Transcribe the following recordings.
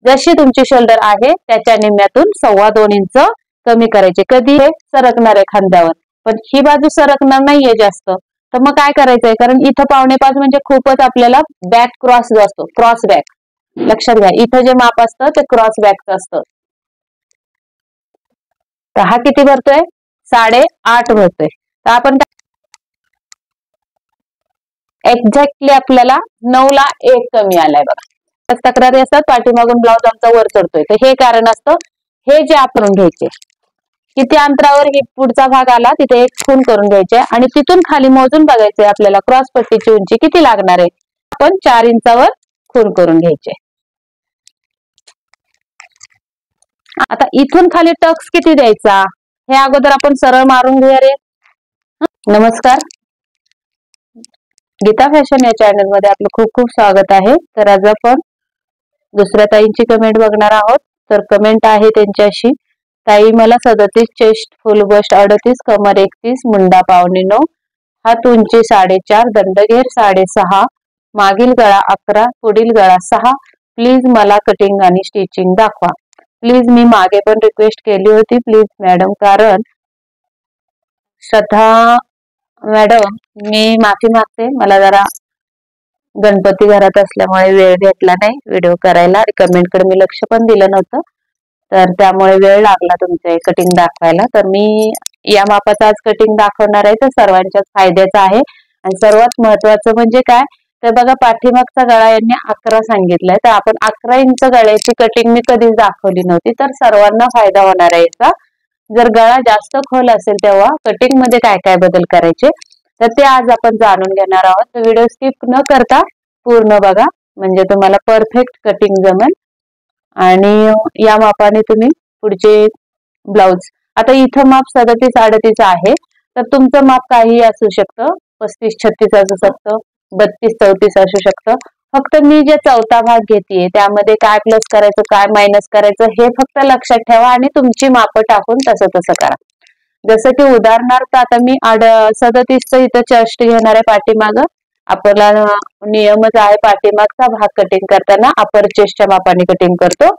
जशी तुमची शोल्डर आहे त्याच्या निम्म्यातून 2.25 इंच कमी करायचे. कधी हे सरकणार आहे खांद्यावर, पण ही बाजू सरकणार नाहीये जास्त. तर मग काय करायचंय, कारण इथं 4.25 म्हणजे खूपच आपल्याला बॅक क्रॉस जो असतो, क्रॉस बॅक लक्षात घ्या. इथं जे माप असतं ते क्रॉस बॅकचं असतं. तर हा किती भरतोय, 8.5 भरतोय. तर आपण एक्झॅक्टली आपल्याला 9 ला 1 कमी आलाय बघा. तक्रारी असतात पाठीमागून ब्लाउज आमचा वर चढतोय, तर हे कारण असतं. हे जे आपण घ्यायचे, किती अंतरावर पुढचा भाग आला तिथे 1 खूण करून घ्यायचे आणि तिथून खाली मोजून बघायचंय आपल्याला क्रॉस पट्टीची उंची किती लागणार आहे. आपण 4 इंचावर खूण करून घ्यायचे. आता इथून खाली टक्स किती द्यायचा हे अगोदर आपण सरळ मारून घेऊया रे. नमस्कार, गीता फॅशन या चॅनल मध्ये आपलं खूप खूप स्वागत आहे. तर आज आपण दुसऱ्या ताईंची कमेंट बघणार आहोत. तर कमेंट आहे त्यांच्याशी, ताई मला 37 चेस्ट फुल बस्ट 38 कमर 31 मुंडा 9.25 हात उंची 4.5 दंडघेर 6.5 मागील गळा 11 पुढील गळा 6. प्लीज मला कटिंग आणि स्टिचिंग दाखवा प्लीज. मी मागे पण रिक्वेस्ट केली होती प्लीज मॅडम, कारण श्रद्धा मॅडम मी माफी मागते, मला जरा गणपती घरात असल्यामुळे वेळ भेटला नाही व्हिडिओ करायला. कमेंट कडे मी लक्ष पण दिलं नव्हतं, तर त्यामुळे वेळ लागला तुमचे कटिंग दाखवायला. तर मी या मापाचं आज कटिंग दाखवणार आहे, तर सर्वांच्याच फायद्याचं आहे. आणि सर्वात महत्वाचं म्हणजे काय, तर बघा पाठीमागचा गळा यांनी 11 सांगितलाय, तर आपण 11 इंच गळ्याची कटिंग मी कधीच दाखवली नव्हती, तर सर्वांना फायदा होणार आहे याचा. जर गळा जास्त खोल असेल तेव्हा कटिंग मध्ये काय काय बदल करायचे, तर ते आज आपण जाणून घेणार आहोत. तर व्हिडिओ स्किप न करता पूर्ण बघा, म्हणजे तुम्हाला परफेक्ट कटिंग जमेल. आणि या मापाने तुम्ही पुढचे ब्लाउज, आता इथं माप 37-38 आहे, तर तुमचं माप काही असू शकतं, 35-36 असू शकतं, 32-34 असू शकतं. फक्त मी जे चौथा भाग घेतेय त्यामध्ये काय प्लस करायचं काय मायनस करायचं हे फक्त लक्षात ठेवा आणि तुमची मापं टाकून तसं करा. जसं की उदाहरणार्थ आता मी 37 इथं चेस्ट घेणार आहे पाठीमाग. आपला नियमच आहे पाठीमागचा भाग कटिंग करताना अपर चेस्टच्या मापाने कटिंग करतो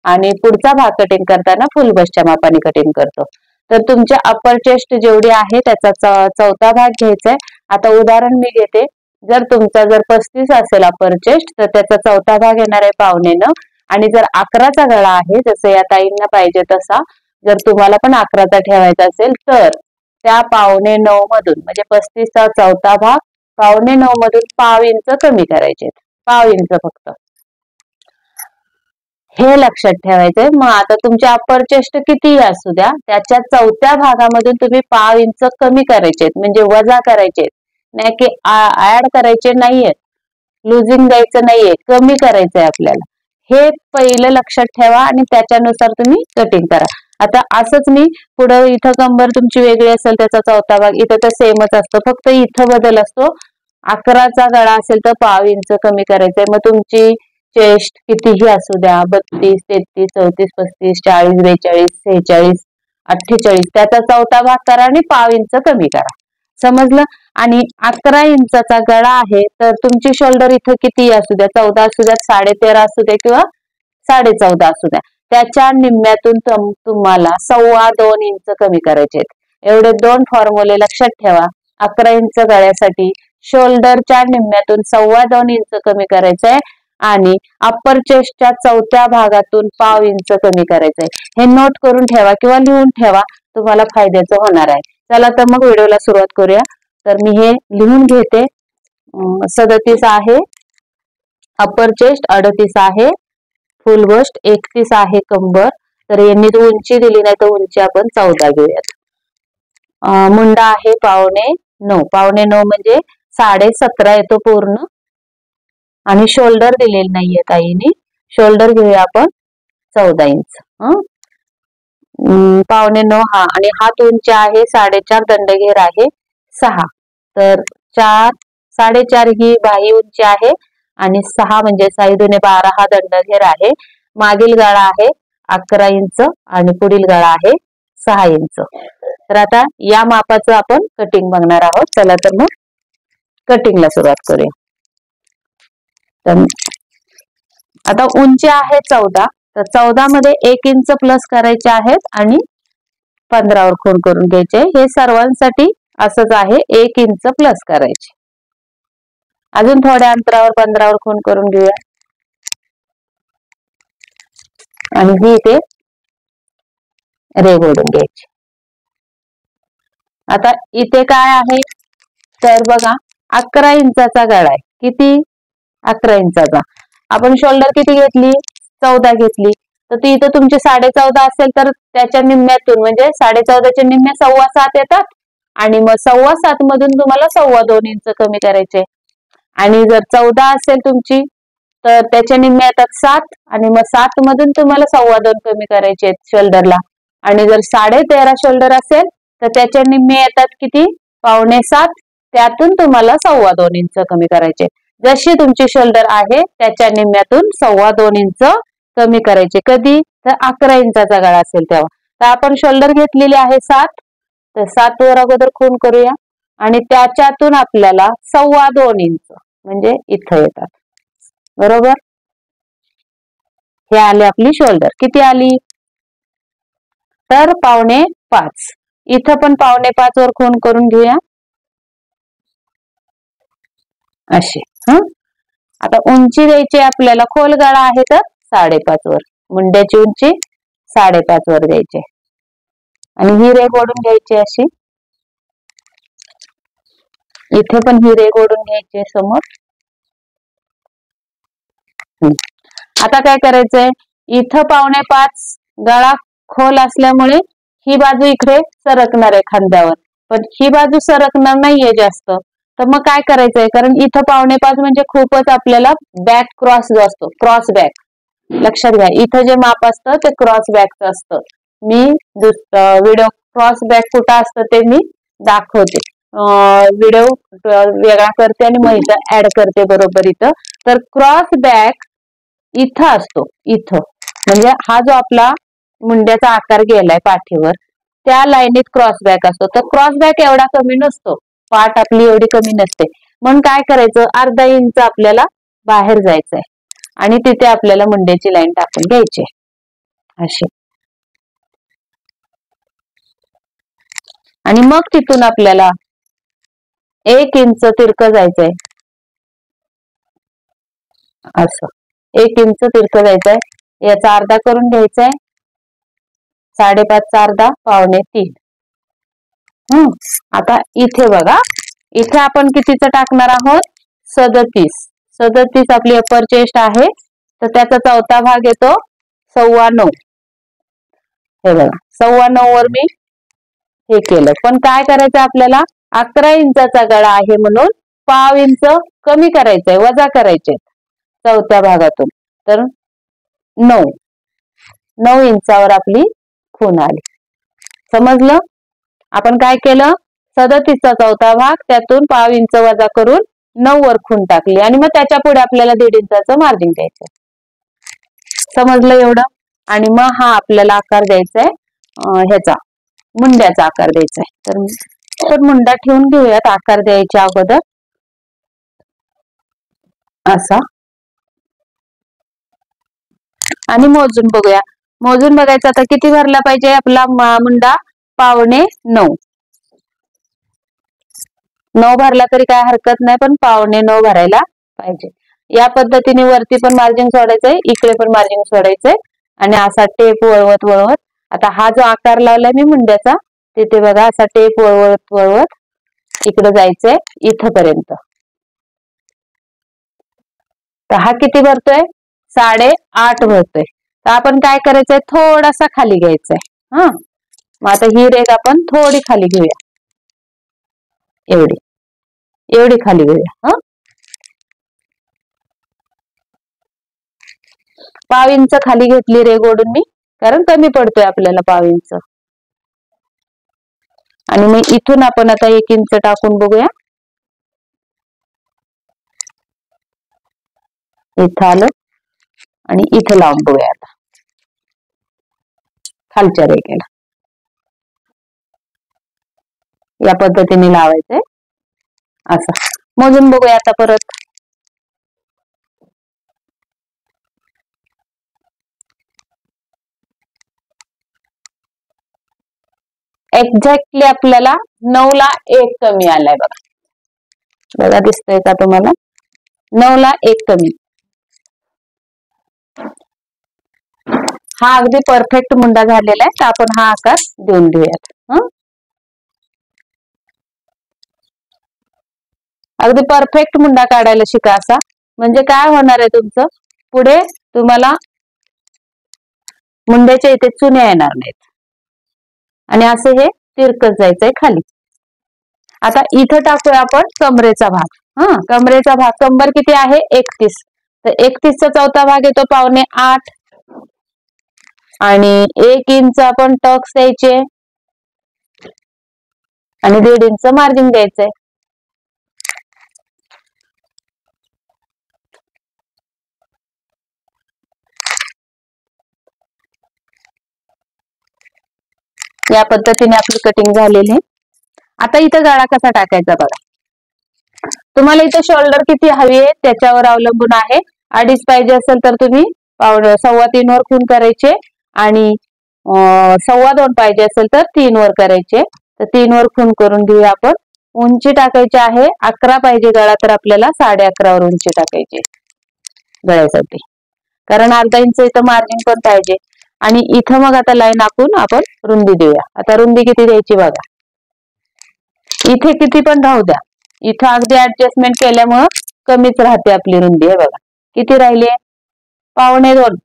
आणि पुढचा भाग कटिंग करताना फुल बस्टच्या मापाने कटिंग करतो. तर तुमच्या अपर चेस्ट जेवढी आहे त्याचा चौथा भाग घ्यायचा आहे. आता उदाहरण मी घेते, जर तुमचा 35 असेल अपर चेस्ट तर त्याचा चौथा भाग येणार आहे 1.25 आणि जर 11चा गळा आहे जसं या ताईंना पाहिजे तसा, जर तुम्हाला पण 11चा ठेवायचा असेल तर त्या 9.25 मधून म्हणजे 35चा चौथा भाग 9.25 मधून 1/2 इंच कमी करायचे, 1/2 इंच फक्त, हे लक्षात ठेवायचंय. मग आता तुमचे अपर चेस्ट कितीही असू द्या, त्याच्या चौथ्या भागामधून तुम्ही 1/2 इंच कमी करायचे, म्हणजे वजा करायचे, नाही की ऍड करायचे नाहीयेत, लुजिंग द्यायचं नाहीये, कमी करायचंय आपल्याला. हे पहिलं लक्षात ठेवा आणि त्याच्यानुसार तुम्ही कटिंग करा. आता असंच मी पुढे इथं कंबर तुमची वेगळी असेल त्याचा चौथा भाग, इथं तर सेमच असतो, फक्त इथं बदल असतो. 11चा गळा असेल तर 1/2 इंच कमी करायचंय. मग तुमची चेस्ट कितीही असू द्या, 32, 33, 34, 35, 40, 42, 46, 48, त्याचा चौथा भाग करा आणि 1/2 इंच कमी करा. समजलं. आणि 11 इंचाचा गळा आहे तर तुमची शोल्डर इथं किती असू द्या, 14 असू द्या, 13.5 असू द्या किंवा 14.5 असू द्या, त्याच्या निम्म्यातून तुम्हाला 2.25 इंच कमी करायचे आहेत. एवढे 2 फॉर्म्युले लक्षात ठेवा. 11 इंच गळ्यासाठी शोल्डरच्या निम्म्यातून 2.25 इंच कमी करायचंय आणि अप्पर चेस्टच्या चौथ्या भागातून 1/2 इंच कमी करायचंय. हे नोट करून ठेवा किंवा लिहून ठेवा, तुम्हाला फायद्याचं होणार आहे. चला तर मग व्हिडिओला सुरुवात करूया. तर मी हे लिहून घेते. 37 आहे अप्पर चेस्ट, 38 आहे फुल बस्ट, 31 आहे कंबर. तर यांनी उंची दिली नाही तर उंची आपण 14 घेऊयात. मुंडा आहे 9.25, 9.25 म्हणजे 17.5 येतो पूर्ण. आणि शोल्डर दिलेली नाहीये ताईने, शोल्डर घेऊया आपण 14 इंच. 9.25 हा, आणि हात उंची आहे 4.5, दंडघेर आहे 6. तर 4.5 ही बाही उंची आहे आणि 6 म्हणजे 6 दुने 12 हा दंडघेर आहे. मागील गळा आहे 11 इंच आणि पुढील गळा आहे 6 इंच. तर आता या मापाचं आपण कटिंग बघणार आहोत. चला तर मग कटिंगला सुरुवात करूया. तर आता उंची आहे 14, तर 14 मध्ये 1 इंच प्लस करायचे आहेत आणि 15 वर खूण करून घ्यायचे. हे सर्वांसाठी असंच आहे, 1 इंच प्लस करायचे. अजून थोड्या अंतरावर 15 वर खूण करून घेऊया आणि ही इथे रेघ ओढून घ्यायची. आता इथे काय आहे तर बघा 11 इंचाचा गळा आहे. किती? 11 इंचाचा. आपण शोल्डर किती घेतली? 14 घेतली. तर ती इथं तुमची 14.5 असेल तर त्याच्या निम्म्यातून म्हणजे 14.5च्या निम्म्या 7.25 येतात आणि मग 7.25 मधून तुम्हाला 2.25 इंच कमी करायचे. आणि जर 14 असेल तुमची तर त्याच्या निम्म्या येतात 7 आणि मग 7 मधून तुम्हाला 2.25 कमी करायचे शोल्डरला. आणि जर 13.5 शोल्डर असेल तर त्याच्या निम्मे येतात किती? 6.25. त्यातून तुम्हाला 2.25 इंच कमी करायचे. जशी तुमची शोल्डर आहे त्याच्या निम्म्यातून 2.25 इंच कमी करायचे. कधी? तर 11 इंचाचा गळा असेल तेव्हा. तर आपण शोल्डर घेतलेली आहे 7, तर 7 वर अगोदर खूण करूया आणि त्याच्यातून आपल्याला 2.25 इंच म्हणजे इथं येतात. बरोबर? हे आले आपली शोल्डर. किती आली? तर 4.25. इथं पण 4.25 वर खूण करून घेऊया अशी. आता उंची द्यायची आपल्याला, खोल गळा आहे तर 5.5 वर. मुंड्याची उंची 5.5 वर द्यायची आणि ही रेघ ओढून घ्यायची अशी. इथे पण ही रेघ ओढून घ्यायची समोर. आता काय करायचंय? इथं 4.25 गळा खोल असल्यामुळे ही बाजू इकडे सरकणार आहे खांद्यावर, पण ही बाजू सरकणार नाहीये जास्त. तर मग काय करायचंय? कारण इथं 4.25 म्हणजे खूपच आपल्याला बॅक क्रॉस जो असतो, क्रॉस बॅक लक्षात घ्या. इथं जे माप असतं ते क्रॉस बॅकचं असतं. मी व्हिडिओ क्रॉस बॅक कुठं असतं ते मी दाखवते. व्हिडिओ वेगळा करते आणि मग इथं ऍड करते बरोबर इथं. तर क्रॉस बॅक इथं असतो, इथं म्हणजे हा जो आपला मुंड्याचा आकार गेलाय पाठीवर त्या लाईनीत क्रॉस बॅक असतो. तर क्रॉस बॅक एवढा कमी नसतो, पाठ आपली एवढी कमी नसते. म्हणून काय करायचं? अर्धा इंच आपल्याला बाहेर जायचंय आणि तिथे आपल्याला मुंड्याची लाईन टाकून घ्यायची अशी. आणि मग तिथून आपल्याला 1 इंच तिरकं जायचंय असं. 1 इंच तिरकं जायचंय. याचा अर्धा करून घ्यायचाय. 5.5चा अर्धा 2.25. आता इथे बघा, इथे आपण कितीचं टाकणार आहोत? 37 आपली अपर चेस्ट आहे, तर त्याचा चौथा भाग येतो 9.25. हे बघा 9.25 वर मी हे केलं. पण काय करायचं आपल्याला? 11 इंचाचा गळा आहे म्हणून 0.5 इंच कमी करायचंय, वजा करायचे चौथ्या भागातून. तर 9 इंचावर आपली खूण आली. समजलं? आपण काय केलं? 37चा चौथा भाग, त्यातून 0.5 इंच वजा करून 9 वर खूण टाकली आणि मग त्याच्या पुढे आपल्याला 1.5 इंचाचं मार्जिन द्यायचं. समजलं एवढं? आणि मग हा आपल्याला आकार द्यायचाय ह्याचा मुंड्याचा आकार द्यायचाय. तर मुंडा ठेवून घेऊयात आकार द्यायच्या अगोदर असा आणि मोजून बघूया. मोजून बघायचं आता किती भरला पाहिजे आपला मुंडा? 8.25. 9 भरला तरी काय हरकत नाही, पण 8.25 भरायला पाहिजे. या पद्धतीने वरती पण मार्जिन सोडायचंय, इकडे पण मार्जिन सोडायचंय आणि असा टेप वळवत वळवत. आता हा जो आकार लावलाय मी मुंड्याचा, तिथे बघा असा टेप वळवत वळवत इकडे जायचंय इथपर्यंत. तर हा किती भरतोय? 8.5 भरतोय. तर आपण काय करायचंय? थोडासा खाली घ्यायचंय. मग आता ही रेघ आपण थोडी खाली घेऊया, एवढी खाली घेऊया. 0.5 इंच खाली घेतली रेघ ओढून मी, कारण कमी पडतोय आपल्याला 0.5 इंच. आणि मग इथून आपण आता 1 इंच टाकून बघूया. इथं आलं आणि इथं लावून बघूया आता खालच्या रेघेला. या पद्धतीने लावायचंय असं. मोजून बघूया आता परत. एक्झॅक्टली आपल्याला 9 ला 1 कमी आलाय बघा. बघा दिसतंय का तुम्हाला? 9 ला 1 कमी. हा अगदी परफेक्ट मुंडा झालेला आहे. तर आपण हा आकार देऊन घेऊयात. अगदी परफेक्ट मुंडा काढायला शिका असा. म्हणजे काय होणार आहे तुमचं, पुढे तुम्हाला मुंड्याच्या इथे चुन्या येणार नाहीत आणि असे हे तिरकत जायचंय खाली. आता इथं टाकूया आपण कमरेचा भाग. कमरेचा भाग, कंबर किती आहे 31, तर 31 चा चौथा भाग येतो 7.25 आणि 1 इंच आपण टक्स द्यायचे आणि 1.5 इंच मार्जिन द्यायचंय. या पद्धतीने आपली कटिंग झालेली आहे. आता इथं गळा कसा टाकायचा बघा. तुम्हाला इथं शोल्डर किती हवी आहे त्याच्यावर अवलंबून आहे. 2.5 पाहिजे असेल तर तुम्ही 2.25 वर खून करायचे आणि 2.25 पाहिजे असेल तर 3 वर करायचे. तर 3 वर खून करून घेऊया आपण. उंची टाकायची आहे 11 पाहिजे गळा, तर आपल्याला 11.5 वर उंची टाकायची गळ्यासाठी, कारण अर्धा इंच इथं मार्जिन पण पाहिजे. आणि इथं मग आता लाईन आखून आपण रुंदी देऊया. आता रुंदी किती द्यायची बघा. इथे किती पण राहू द्या, इथं अगदी ऍडजस्टमेंट केल्यामुळं कमीच राहते आपली रुंदी. आहे बघा किती राहिली, 2.25.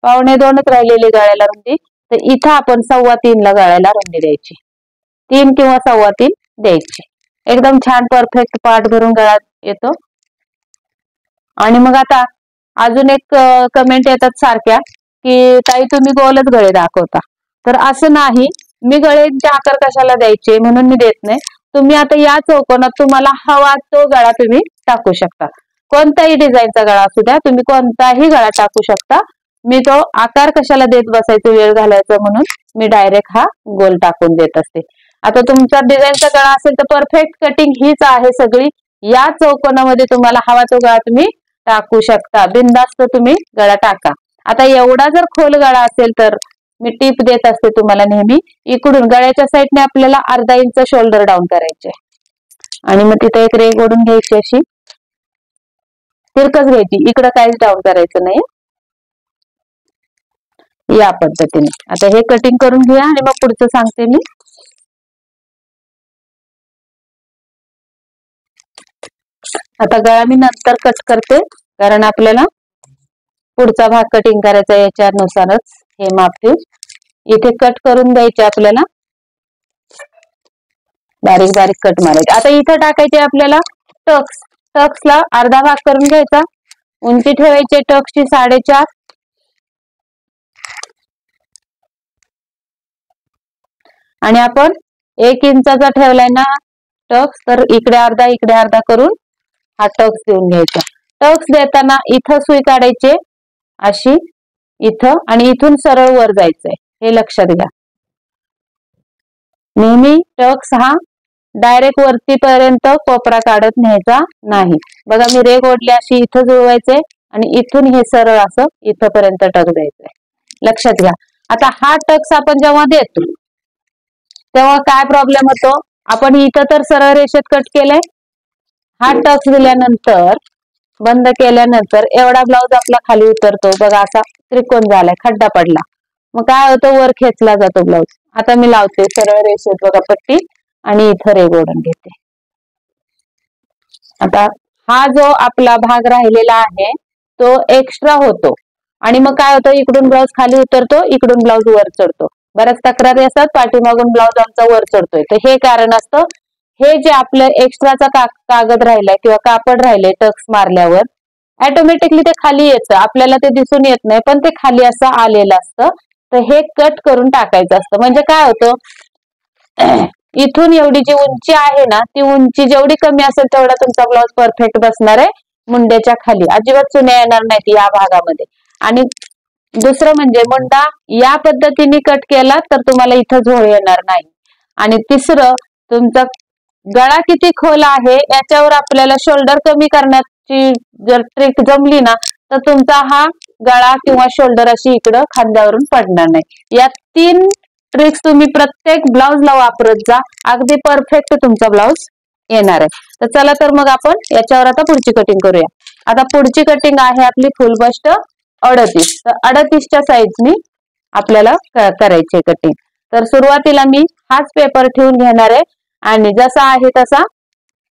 2.25च राहिलेली गळ्याला रुंदी. तर इथं आपण 3.25 ला गळ्याला रुंदी द्यायची. 3 किंवा 3.25 द्यायची. एकदम छान परफेक्ट पाठ भरून गळा येतो. आणि मग आता अजून एक कमेंट येतात सारख्या की ताई तुम्ही गोलच गळे दाखवता. तर असं नाही, मी गळ्याचे आकार कशाला द्यायचे म्हणून मी देत नाही. तुम्ही आता या चौकोनात तुम्हाला हवा तो गळा तुम्ही टाकू शकता. कोणताही डिझाईनचा गळा असू द्या, तुम्ही कोणताही गळा टाकू शकता. मी तो आकार कशाला देत बसायचं वेळ घालायचं म्हणून मी डायरेक्ट हा गोल टाकून देत असते. आता तुमचा डिझाईनचा गळा असेल तर परफेक्ट कटिंग हीच आहे सगळी. या चौकोनामध्ये तुम्हाला हवा तो गळा तुम्ही टाकू शकता. बिनधास्त तुम्ही गळा टाका. आता एवढा जर खोल गळा असेल तर मी टिप देत असते तुम्हाला नेहमी, इकडून गळ्याच्या साईडने आपल्याला अर्धा इंच शोल्डर डाऊन करायचे आणि मग तिथे एक रेघ ओढून घ्यायची, अशी तिरकस घ्यायची, इकडं काहीच डाऊन करायचं नाही. या पद्धतीने आता हे कटिंग करून घेऊया आणि मग पुढचं सांगते मी. आता गळा मी नंतर कट करते, कारण आपल्याला पुढचा भाग कटिंग करायचा याच्यानुसारच हे माप ठेवून इथे कट करून द्यायचे आपल्याला. बारीक बारीक कट मारायचे. आता इथं टाकायचे आपल्याला टक्स. टक्सला अर्धा भाग करून घ्यायचा. उंची ठेवायची टक्सची 4.5 आणि आपण 1 इंचाचा ठेवलाय ना टक्स, तर इकडे अर्धा करून हा टक्स देऊन घ्यायचा. टक्स देताना इथं सुई काढायचे अशी इथं आणि इथून सरळ वर जायचंय, हे लक्षात घ्या. नेहमी टक्स हा डायरेक्ट वरतीपर्यंत कोपरा काढत न्यायचा नाही. बघा मी रेघ ओढली अशी इथं जुळवायचंय आणि इथून हे सरळ असं इथपर्यंत टक द्यायचंय, लक्षात घ्या. आता हा टक्स आपण जेव्हा देतो तेव्हा काय प्रॉब्लेम होतो, आपण इथं तर सरळ रेषेत कट केलंय, हा टक्स दिल्यानंतर बंद केल्यानंतर एवढा ब्लाऊज आपला खाली उतरतो बघा, असा त्रिकोण झालाय, खड्डा पडला. मग काय होतं, वर खेचला जातो ब्लाऊज. आता मी लावते सरळ रेषेत बघा पट्टी आणि इथं रेघ ओढून घेते. आता हा जो आपला भाग राहिलेला आहे तो एक्स्ट्रा होतो आणि मग काय होतं, इकडून ब्लाऊज खाली उतरतो, इकडून ब्लाऊज वर चढतो. बऱ्याच तक्रारी असतात पाठीमागून ब्लाऊज आमचा वर चढतोय, तर हे कारण असतं. हे जे आपलं एक्स्ट्राचा कागद राहिलाय किंवा कापड राहिलंय टक्स मारल्यावर ऑटोमॅटिकली ते खाली येतं, आपल्याला ते दिसून येत नाही पण ते खाली असं आलेलं असतं. तर हे कट करून टाकायचं असतं. म्हणजे काय होतं, इथून एवढी जी उंची आहे ना, ती उंची जेवढी कमी असेल तेवढा तुमचा ब्लाऊज परफेक्ट बसणार आहे. मुंड्याच्या खाली अजिबात चुन्या येणार नाहीत या भागामध्ये. आणि दुसरं म्हणजे मुंडा या पद्धतीने कट केला तर तुम्हाला इथं झोळ येणार नाही. आणि तिसरं, तुमचा गळा किती खोल आहे याच्यावर आपल्याला शोल्डर कमी करण्याची जर ट्रिक जमली ना तर तुमचा हा गळा किंवा शोल्डर अशी इकडं खांद्यावरून पडणार नाही. या 3 ट्रिक्स तुम्ही प्रत्येक ब्लाउजला वापरत जा, अगदी परफेक्ट तुमचा ब्लाउज येणार आहे. तर चला तर मग आपण याच्यावर आता पुढची कटिंग करूया. आता पुढची कटिंग आहे आपली फुल बस्ट 38. तर 38च्या साईजनी आपल्याला करायची कटिंग. तर सुरुवातीला मी हाच पेपर ठेवून घेणार आहे आणि जसा आहे तसा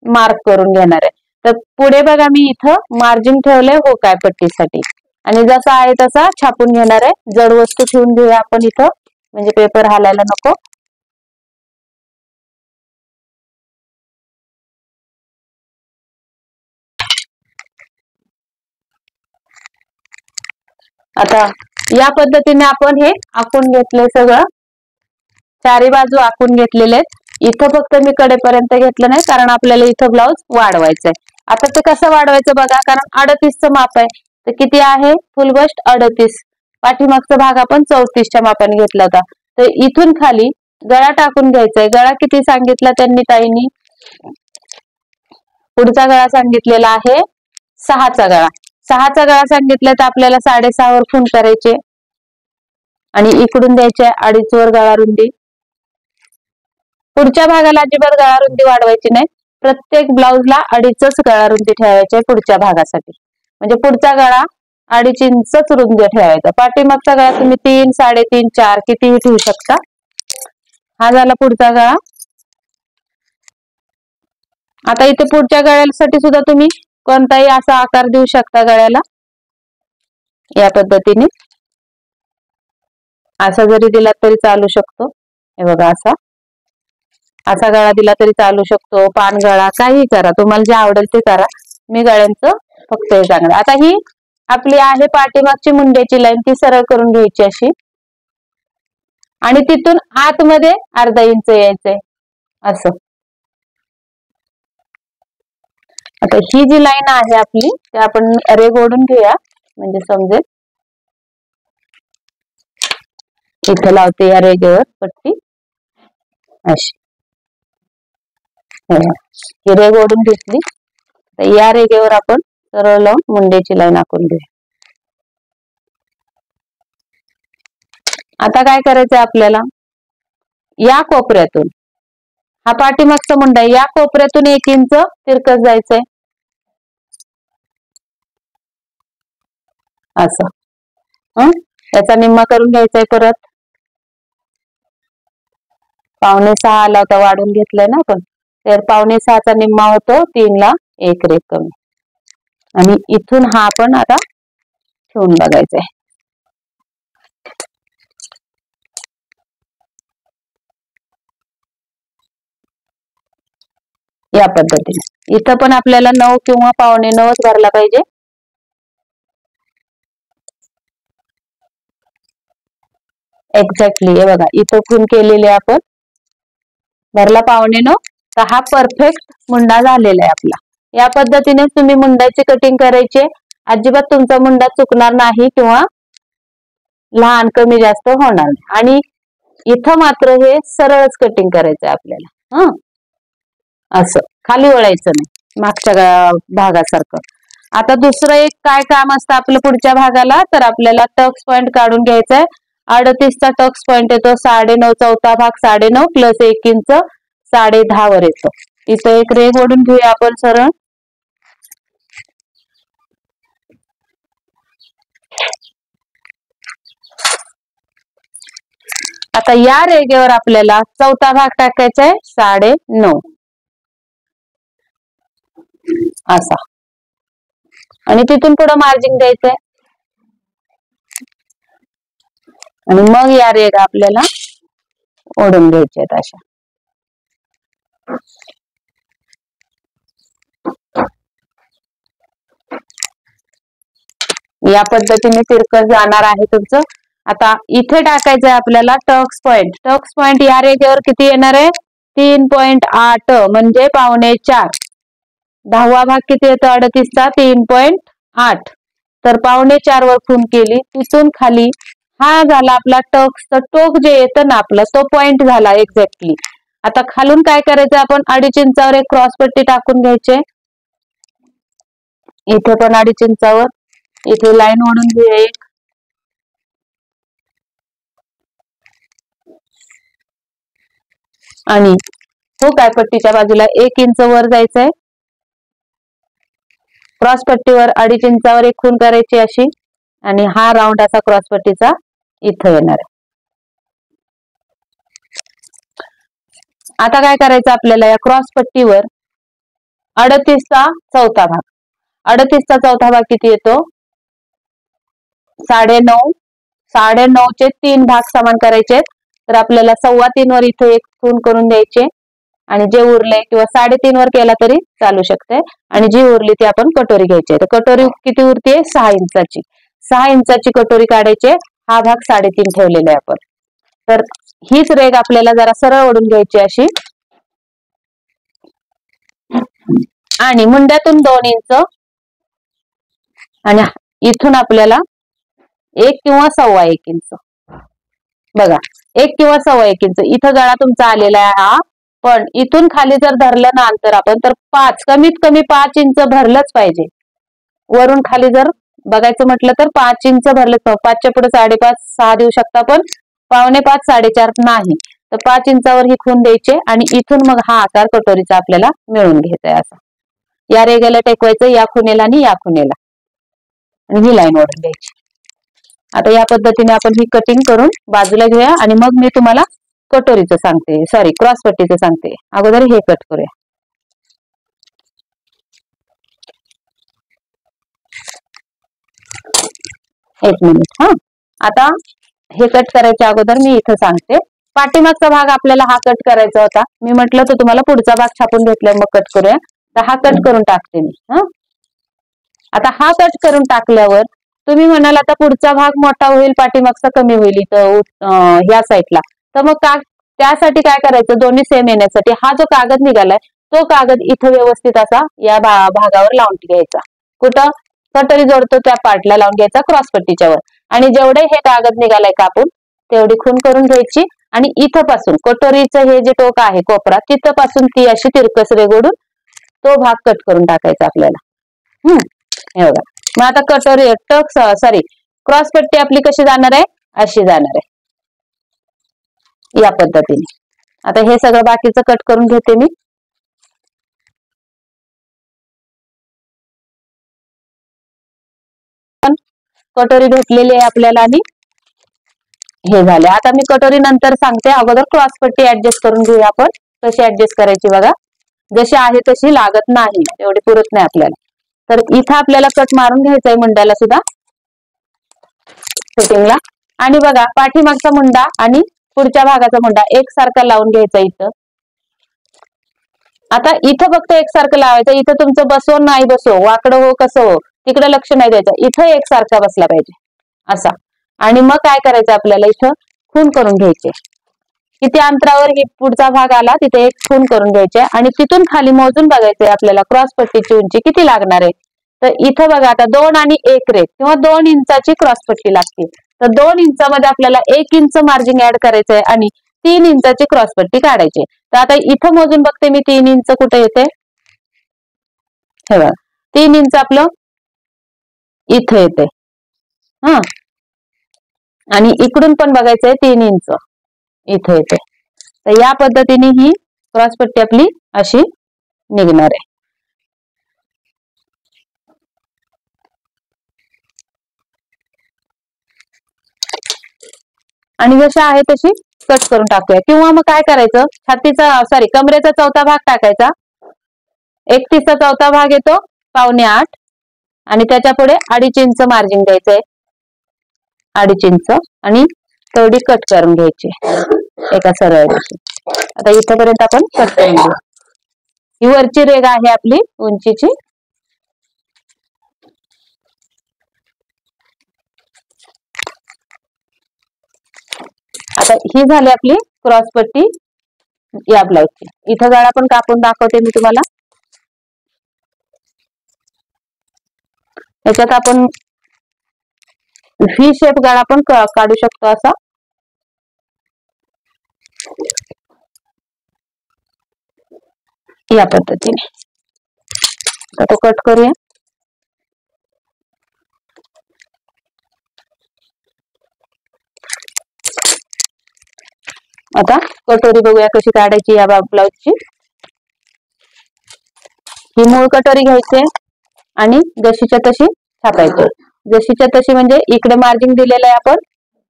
मार्क करून घेणार आहे. तर पुढे बघा मी इथं मार्जिन ठेवलंय होकाय पट्टीसाठी आणि जसा आहे तसा छापून घेणार आहे. जड वस्तू ठेवून घेऊया आपण इथं, म्हणजे पेपर हालायला नको. आता या पद्धतीने आपण हे आखून घेतलंय, सगळं चारी बाजू आखून घेतलेले आहेत. इथं फक्त मी कडेपर्यंत घेतलं नाही, कारण आपल्याला इथं ब्लाउज वाढवायचंय. आता ते कसं वाढवायचं बघा, कारण 38चं माप आहे. तर किती आहे फुल बस्ट 38. पाठीमागचा भाग आपण 34च्या मापाने घेतला होता. तर इथून खाली गळा टाकून घ्यायचाय. गळा किती सांगितला त्यांनी ताईंनी? पुढचा गळा सांगितलेला आहे 6चा गळा. 6चा गळा सांगितलं तर आपल्याला 6.5 वर खून करायचे आणि इकडून द्यायचे 2.5 वर गळा रुंदी. पुढच्या भागाला अजिबात गळा रुंदी वाढवायची नाही. प्रत्येक ब्लाउजला 2.5च गळा रुंदी ठेवायची पुढच्या भागासाठी. म्हणजे पुढचा गळा 2.5 इंचच रुंदी ठेवायचा. पाठीमागचा गळा तुम्ही 3, 3.5, 4 कितीही ठेवू शकता. हा झाला पुढचा गळा. आता इथे पुढच्या गळ्यासाठी सुद्धा तुम्ही कोणताही असा आकार देऊ शकता गळ्याला. या पद्धतीने असा जरी दिला तरी चालू शकतो. हे बघा, असा गळा दिला तरी चालू शकतो. पान गळा काही करा, तुम्हाला जे आवडेल ते करा. मी गळ्यांचं फक्त हे सांगणार. आता ही आपली आहे पाठीमागची मुंड्याची लाईन, ती सरळ करून घ्यायची अशी आणि तिथून आतमध्ये अर्धा इंच यायचंय असं. आता ही जी लाईन आहे आपली, ते आपण रेघ ओढून घेऊया म्हणजे समजेल. इथे लावते या रेघेवर पट्टी अशी. ही रेघ ओढून घेतली. तर या रेघेवर आपण सरळ लावून मुंड्याची लाईन आखून घेऊया. आता काय करायचंय आपल्याला, या कोपऱ्यातून, हा पाठीमागचा मुंडा, या कोपऱ्यातून 1 इंच तिरकस जायचंय असं. याचा निम्मा करून घ्यायचाय. परत 5.25 आला होता, वाढून घेतलाय ना आपण. तर 5.25चा निम्मा होतो 3 ला 1 रेघ कमी. आणि इथून हा आपण आता ठेवून बघायचंय. या पद्धतीने इथं पण आपल्याला 9 किंवा 9.25 भरला पाहिजे. एक्झॅक्टली. हे बघा, इथं खून केलेले आपण भरला 9.25. तर हा परफेक्ट मुंडा झालेला आहे आपला. या पद्धतीने तुम्ही मुंड्याची कटिंग करायची. अजिबात तुमचा मुंडा चुकणार नाही किंवा लहान कमी जास्त होणार नाही. आणि इथं मात्र हे सरळच कटिंग करायचंय आपल्याला. असं खाली वळायचं नाही मागच्या भागासारखं. आता दुसरं एक काय काम असतं आपलं पुढच्या भागाला, तर आपल्याला टक्स पॉइंट काढून घ्यायचाय. 38चा टक्स पॉइंट येतो 9.5. चौथा भाग 9.5 प्लस 1 इंच 10.5 वर येतो. इथं एक रेघ ओढून घेऊया आपण सरळ. आता या रेघेवर आपल्याला चौथा भाग टाकायचा आहे 9.5 असा. आणि तिथून पुढे मार्जिन द्यायचंय. आणि मग या रेघ आपल्याला ओढून घ्यायचे आहेत अशा. या पद्धतीने तिरकस जाणार आहे तुमचं. आता इथे टाकायचंय आपल्याला टक्स पॉइंट. टक्स पॉइंट या रेघेवर किती येणार आहे 3.8 म्हणजे 4.25. 10वा भाग किती येतो 38चा 3.8. तर 4.25 वर खून केली. तिथून खाली हा झाला आपला टक्स. तर टोक जे येतं ना आपला, तो पॉइंट झाला एक्झॅक्टली. आता खालून काय करायचं, आपण 2.5 इंचावर एक क्रॉस पट्टी टाकून घ्यायचे. इथे पण 2.5 इंचावर इथे लाईन ओढून घेऊया एक. आणि हुक आहे पट्टीच्या बाजूला 1 इंच वर जायचंय, क्रॉस पट्टीवर 2.5 इंचावर एक खून करायची अशी, आणि हा राऊंड असा क्रॉस पट्टीचा इथं येणार आहे. आता काय करायचं आपल्याला, या क्रॉस पट्टीवर 38चा चौथा भाग, 38चा चौथा भाग किती येतो, 9.5, 9.5चे 3 भाग समान करायचे. तर आपल्याला 3.25 वर इथे एक खून करून द्यायचे, आणि जे उरले किंवा 3.5 वर केला तरी चालू शकते, आणि जी उरली ती आपण कटोरी घ्यायची. तर कटोरी किती उरते, 6 इंचाची. 6 इंचाची कटोरी काढायची. हा भाग 3.5 ठेवलेला आहे आपण. तर हीच रेग आपल्याला जरा सरळ ओढून घ्यायची अशी, आणि मुंड्यातून 2 इंच, आणि इथून आपल्याला 1 किंवा 1.25 इंच, बघा 1 किंवा 1.25 इंच इथं गळा तुमचा आलेला आहे हा. पण इथून खाली जर धरलं ना अंतर आपण, तर 5, कमीत कमी 5 इंच भरलंच पाहिजे. वरून खाली जर बघायचं म्हटलं तर 5 इंच भरलं. 5च्या पुढे 5.5, 6 देऊ शकता, पण 4.25, 4.5 नाही. तर 5 इंचावर ही खून द्यायचे, आणि इथून मग हा आकार कटोरीचा आपल्याला मिळून घ्यायचा आहे. असा या रेगेला टेकवायचं, या खुणेला आणि या खुणेला, आणि ही लाईन ओढून द्यायची. आता या पद्धतीने आपण ही कटिंग करून बाजूला घेऊया, आणि मग मी तुम्हाला कटोरीचं सांगते, सॉरी क्रॉस पट्टीचं सांगते. अगोदर हे कट करूया. एक मिनिट हा. आता हे कट करायच्या अगोदर मी इथं सांगते, पाठीमागचा भाग आपल्याला हा कट करायचा होता. मी म्हटलं तर तुम्हाला पुढचा भाग छापून घेतलाय, मग कट करूया. तर हा कट करून टाकते मी. आता हा कट करून टाकल्यावर तुम्ही म्हणाल आता पुढचा भाग मोठा होईल, पाठीमागचा कमी होईल इथं ह्या साईडला. तर मग त्यासाठी काय करायचं, दोन्ही सेम येण्यासाठी हा जो कागद निघालाय तो कागद इथं व्यवस्थित असा या भागावर लावून घ्यायचा. कुठं, कटोरी जोडतो त्या पार्टला लावून घ्यायचा क्रॉस पट्टीच्या वर, आणि जेवढे हे कागद निघालाय कापून तेवढी खून करून घ्यायची, आणि इथं पासून कटोरीचं हे जे टोक आहे कोपरा, तिथं पासून ती अशी तिरकस रेगोडून तो भाग कट करून टाकायचा आपल्याला. हे बघा. मग आता कटोरी सॉरी क्रॉस पट्टी आपली कशी जाणार आहे, अशी जाणार आहे, या पद्धतीने. आता हे सगळं बाकीचं कट करून घेते मी. कटोरी भेटलेली आहे आपल्याला, आणि हे झाले. आता मी कटोरी नंतर सांगते, अगोदर क्रॉस पट्टी ऍडजस्ट करून घेऊया आपण. कशी ऍडजस्ट करायची बघा, जशी आहे तशी लागत नाही, एवढी पुरत नाही आपल्याला. तर इथं आपल्याला कट मारून घ्यायचा आहे मुंड्याला सुद्धा फिटिंगला, आणि बघा पाठीमागचा मुंडा आणि पुढच्या भागाचा मुंडा एकसारखा लावून घ्यायचा इथं. आता इथं फक्त एकसारखं लावायचं, इथं तुमचं बसो नाही बसो, वाकडं हो कसं हो, तिकडे लक्ष नाही द्यायचं, इथं एकसारखा बसला पाहिजे असा. आणि मग काय करायचं आपल्याला, इथं खून करून घ्यायचे. किती अंतरावर पुढचा भाग आला तिथे एक खून करून घ्यायचे, आणि तिथून खाली मोजून बघायचंय आपल्याला क्रॉस पट्टीची उंची किती लागणार आहे. तर इथं बघा आता 2 आणि 1 रेघ किंवा 2 इंचाची क्रॉस पट्टी लागते. तर 2 इंचामध्ये आपल्याला 1 इंच मार्जिन ऍड करायचंय, आणि 3 इंचाची क्रॉस पट्टी काढायची. तर आता इथं मोजून बघते मी 3 इंच कुठे येते, हे बघा 3 इंच आपलं इथं येते. आणि इकडून पण बघायचंय 3 इंच इथं येते. तर या पद्धतीने ही क्रॉस पट्टी आपली अशी निघणार आहे. आणि जशी आहे तशी कट करून टाकूया, किंवा मग काय करायचं, छातीचा सॉरी कमरेचा चौथा भाग टाकायचा. 31चा चौथा भाग येतो 7.25, आणि त्याच्या पुढे 2.5 इंच मार्जिन द्यायचंय, 2.5 इंच, आणि तेवढी कट करून घ्यायची एका सरळ रेषेत. आता इथपर्यंत आपण कट करून घेऊ. ही वरची रेघ आहे आपली उंचीची. आता ही झाली आपली क्रॉस पट्टी या ब्लाउजची. इथं गळा पण कापून दाखवते मी तुम्हाला. याच्यात आपण व्ही शेप गळा पण काढू शकतो असा. या पद्धतीने तो कट करूया. आता कटोरी बघूया कशी काढायची या ब्लाउजची. ही मूळ कटोरी घ्यायची आणि जशीच्या तशी छापायची. जशीच्या तशी म्हणजे इकडे मार्जिन दिलेलं आहे, आपण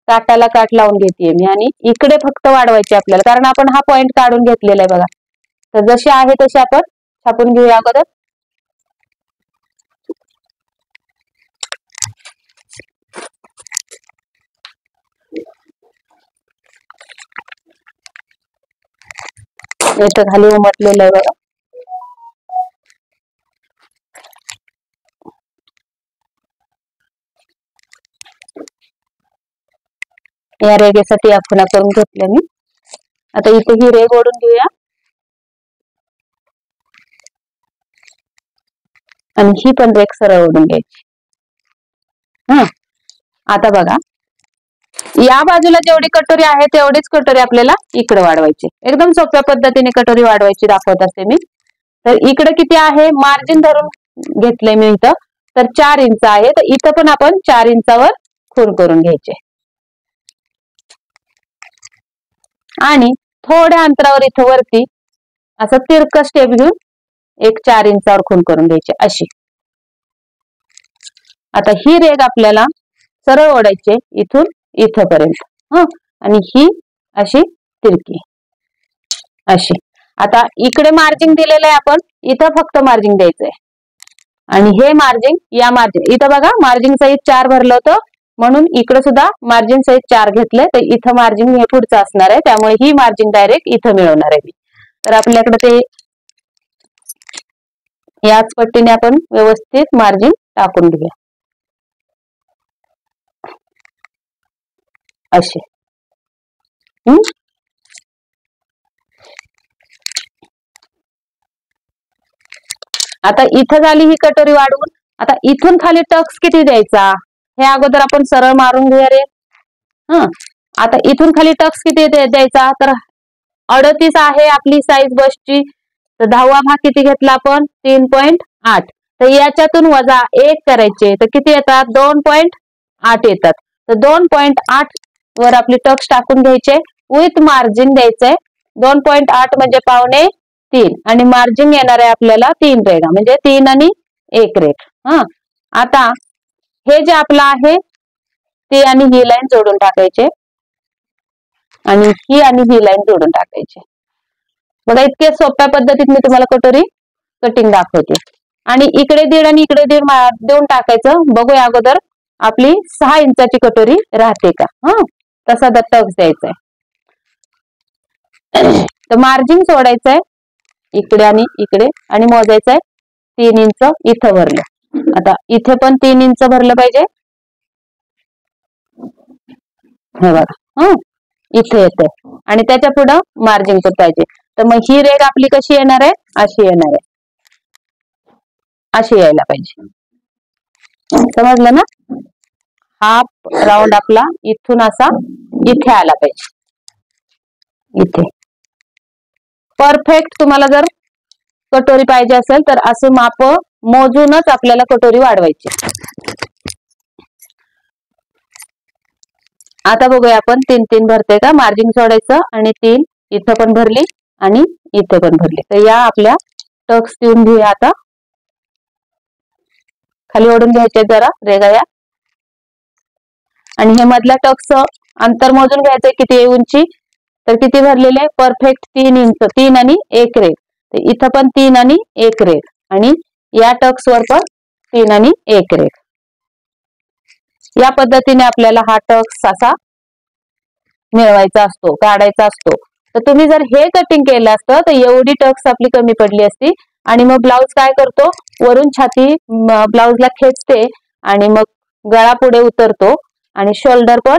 काटाला काट लावून घेतेय मी आणि इकडे फक्त वाढवायची आपल्याला, कारण आपण हा पॉइंट काढून घेतलेला आहे बघा. तर जशी आहे तशी आपण छापून घेऊया अगोदर. इथं खाली उमटलेलं आहे बघा. या रेगेसाठी आखुणा करून घेतल्या मी. आता इथे ही रेग ओढून घेऊया आणि ही पण रेग सरळ ओढून घ्यायची. आता बघा, या बाजूला जेवढी कटोरी आहे तेवढीच कटोरी आपल्याला इकडे वाढवायची. एकदम सोप्या पद्धतीने कटोरी वाढवायची दाखवत असते मी. तर इकडे किती आहे मार्जिन धरून घेतलंय मी इथं, तर 4 इंच आहे. तर इथं पण आपण 4 इंचावर खूण करून घ्यायचे आणि थोड्या अंतरावर इथं वरती असं तिरकं स्टेप घेऊन एक 4 इंचावर खूण करून घ्यायची अशी. आता ही रेग आपल्याला सरळ ओढायची इथून इथपर्यंत आणि ही अशी तिरकी अशी. आता इकडे मार्जिन दिलेलं आहे, आपण इथं फक्त मार्जिन द्यायचंय आणि हे मार्जिन या मार्जिन इथं बघा मार्जिन सहित 4 भरलं होतं, म्हणून इकडे सुद्धा मार्जिन सहित 4 घेतलंय. तर इथं मार्जिन हे पुढचं असणार आहे, त्यामुळे ही मार्जिन डायरेक्ट इथं मिळवणार आहे मी. तर आपल्याकडे ते याच पट्टीने आपण व्यवस्थित मार्जिन टाकून घेऊया असे. आता इथं झाली ही कटोरी वाढवून. आता इथून खाली टक्स किती द्यायचा हे अगोदर आपण सरळ मारून घेऊया रे. आता इथून खाली टक्स किती द्यायचा, तर 38 आहे आपली साईज बसची. तर 10वा भाग किती घेतला आपण 3.8. तर याच्यातून वजा 1 करायचे तर किती येतात 2.8 येतात. तर 2.8 वर आपली टक्स टाकून घ्यायचे, विथ मार्जिन द्यायचंय 2.8 म्हणजे 2.25 आणि मार्जिन येणार आहे आपल्याला 3 रेगा म्हणजे 3 आणि 1 रेग. आता हे जे आपलं आहे ते आणि ही लाईन जोडून टाकायचे आणि ही आणि ही लाईन जोडून टाकायचे. बघा इतके सोप्या पद्धतीत मी तुम्हाला कटोरी कटिंग दाखवते. आणि इकडे 1.5 आणि इकडे 1.5 देऊन टाकायचं. बघूया अगोदर आपली 6 इंचाची कटोरी राहते का. तसा टक्स द्यायचा आहे. तर मार्जिन सोडायचंय इकडे आणि इकडे आणि मोजायचंय 3 इंच इथं भरलं. आता इथे पण 3 इंच भरलं पाहिजे. हे बघा इथे येते आणि त्याच्या पुढं मार्जिन पाहिजे. तर मग ही रेग आपली कशी येणार आहे अशी येणार आहे, अशी यायला पाहिजे. समजलं ना. हाफ राऊंड आपला इथून असा इथे आला पाहिजे. इथे परफेक्ट तुम्हाला जर कटोरी पाहिजे असेल तर असं माप मोजूनच आपल्याला कटोरी वाढवायची. आता बघूया आपण 3-3 भरते का. मार्जिन सोडायचं आणि 3 इथं पण भरली आणि इथे पण भरली. तर या आपल्या टक्स देऊन घेऊया. आता खाली ओढून घ्यायचे जरा रेगा या आणि हे मधल्या टक्स अंतर मोजून घ्यायचंय किती उंची. तर किती भरलेले आहे परफेक्ट 3 इंच 3 आणि 1 रेग. तर इथं पण 3 आणि 1 रेग आणि या टक्स वर पण 3 आणि 1 रेग. या पद्धतीने आपल्याला हा टक्स असा मिळवायचा असतो, काढायचा असतो. तर तुम्ही जर हे कटिंग केलं असतं तर एवढी टक्स आपली कमी पडली असती. आणि मग ब्लाउज काय करतो वरून छाती ब्लाउजला खेचते आणि मग गळा पुढे उतरतो आणि शोल्डर पण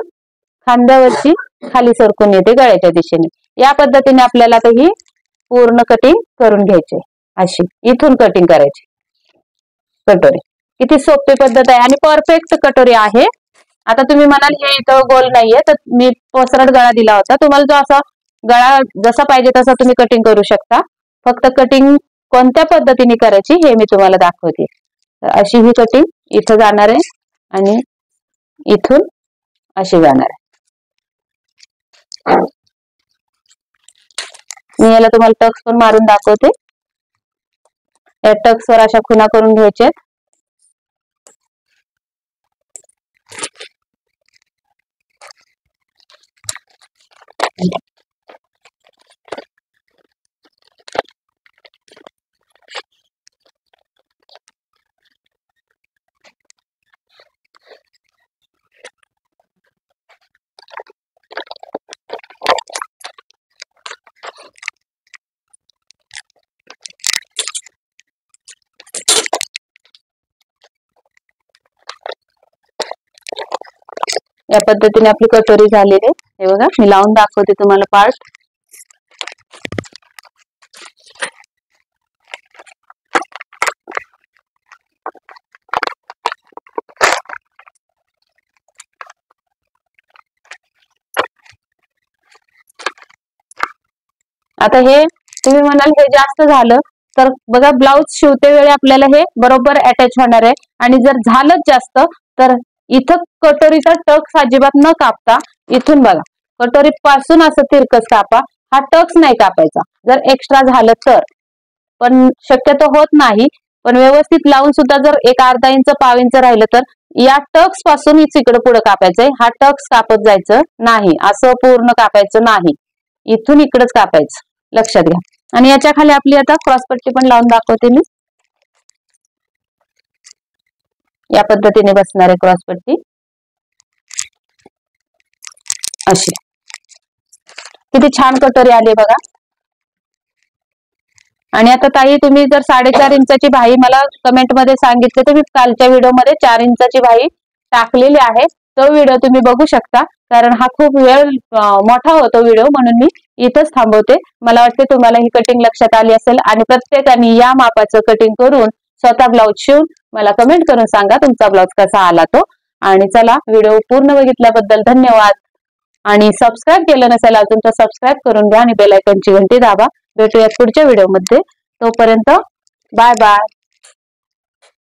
खांद्यावरची खाली सरकून येते गळ्याच्या दिशेने. या पद्धतीने आपल्याला ही पूर्ण कटिंग करून घ्यायची अशी. इथून कटिंग करायची कटोरी. किती सोपी पद्धत आहे आणि परफेक्ट कटोरी आहे. आता तुम्ही म्हणाल हे इथं गोल नाहीये तर मी पसरट गळा दिला होता. तुम्हाला जो असा गळा जसा पाहिजे तसा तुम्ही कटिंग करू शकता. फक्त कटिंग कोणत्या पद्धतीने करायची हे मी तुम्हाला दाखवते. तर अशी ही कटिंग इथं जाणार आहे आणि इथून अशी जाणार आहे. मी याला तुम्हाला टक्स पण मारून दाखवते. या टक्स वर अशा खुणा करून घ्यायच्या. या पद्धतीने आपली कटोरी झालेली आहे. हे बघा, मी लावून दाखवते तुम्हाला पार्ट. आता हे तुम्ही म्हणाल हे जास्त झालं तर बघा, ब्लाउज शिवते वेळी आपल्याला हे बरोबर अटॅच होणार आहे. आणि जर झालंच जास्त तर इथं कटोरीचा टक्स अजिबात न कापता इथून बघा कटोरी पासून असं तिरकस कापा. हा टक्स नाही कापायचा जर एक्स्ट्रा झालं तर, पण शक्यतो होत नाही. पण व्यवस्थित लावून सुद्धा जर एक अर्धा इंच पाव इंच राहिलं तर या टक्स पासून इकडे पुढे कापायचंय. हा टक्स कापत जायचं नाही, असं पूर्ण कापायचं नाही, इथून इकडेच कापायचं, लक्षात घ्या. आणि याच्या खाली आपली आता क्रॉसपट्टी पण लावून दाखवते मी. या पद्धतीने बसणार आहे क्रॉसपट्टी अशी. किती छान कटोरी आली बघा. आणि आता ताई तुम्ही जर 4.5 इंचाची बाही मला कमेंट मध्ये सांगितले तर मी कालच्या व्हिडिओमध्ये 4 इंचाची बाही टाकलेली आहे. तो व्हिडिओ तुम्ही बघू शकता, कारण हा खूप वेळ मोठा होतो व्हिडिओ, म्हणून मी इथंच थांबवते. मला वाटते तुम्हाला ही कटिंग लक्षात आली असेल आणि प्रत्येकाने या मापाचं कटिंग करून स्वतः ब्लाउज शिवून मला कमेंट करून सांगा तुमचा ब्लाउज कसा आला तो. आणि चला, व्हिडिओ पूर्ण बघितल्याबद्दल धन्यवाद. आणि सबस्क्राईब केलं नसेल अजून तर सबस्क्राईब करून घ्या आणि बेल आयकॉनची घंटी दाबा. भेटूयात पुढच्या व्हिडिओमध्ये. तोपर्यंत बाय बाय.